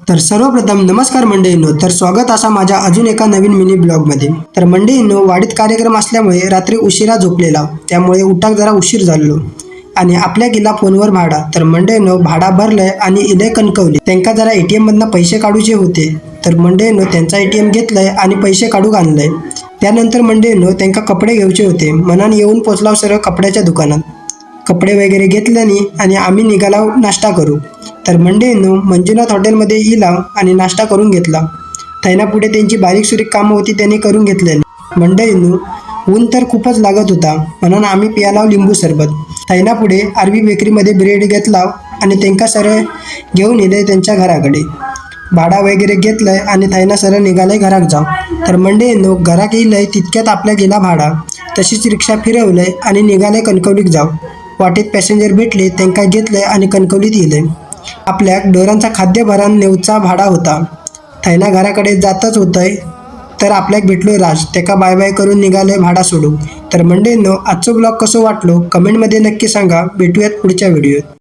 तर सर्वप्रथम नमस्कार मंडळींनो, तर स्वागत असा माझ्या अजून एका नवीन मिनी ब्लॉगमध्ये। तर मंडळींनो, वाडीत कार्यक्रम असल्यामुळे रात्री उशिरा झोपलेला, त्यामुळे उठाक जरा उशीर झालो आणि आपल्या गेला फोनवर भाडा। तर मंडळींनो, भाडा भरलंय आणि इले कणकवली त्यांका जरा ATM मधनं पैसे काढूचे होते। तर मंडळींनो, त्यांचा ATM घेतलंय आणि पैसे काढूक आणलंय। त्यानंतर मंडळींनो, त्यांका कपडे घ्यायचे होते, मनान येऊन पोचलाव सरळ कपड्याच्या दुकानात। कपडे वगैरे घेतल्यानी आणि आम्ही निघालो नाश्ता करू। तर मंडळींनो, मंजुनाथ हॉटेलमध्ये इलाव आणि नाश्ता करून घेतला। थैना पुढे त्यांची बारीक सुरीक कामं होती, त्यांनी करून घेतलेली। मंडळींनो, ऊन तर खूपच लागत होता, म्हणून आम्ही पियालाव लिंबू सरबत। थैना पुढे आरवी बेकरीमध्ये ब्रेड घेतला आणि त्यांका सरळ घेऊन इले त्यांच्या घराकडे। भाडा वगैरे घेतलंय आणि थैना सरळ निघालंय घराक जाऊ। तर मंडळींनो, घराक येईलंय तितक्यात आपल्या गेला भाडा, तशीच रिक्षा फिरवलंय आणि निघालंय कणकवलीक जाऊ। वाटेत पॅसेंजर भेटले, त्यांका घेतलंय आणि कणकवलीत येलंय। आपल्या डोरांचा खाद्य भरान नेवचा भाडा होता। थैना घराकडे जातच होतंय तर आपल्याक भेटलो राज, त्याका बाय बाय करून निघालोय भाडा सोडून। तर मंडळींनो, आजचो ब्लॉग कसो वाटलो कमेंटमध्ये नक्की सांगा। भेटूयात पुढच्या व्हिडिओत।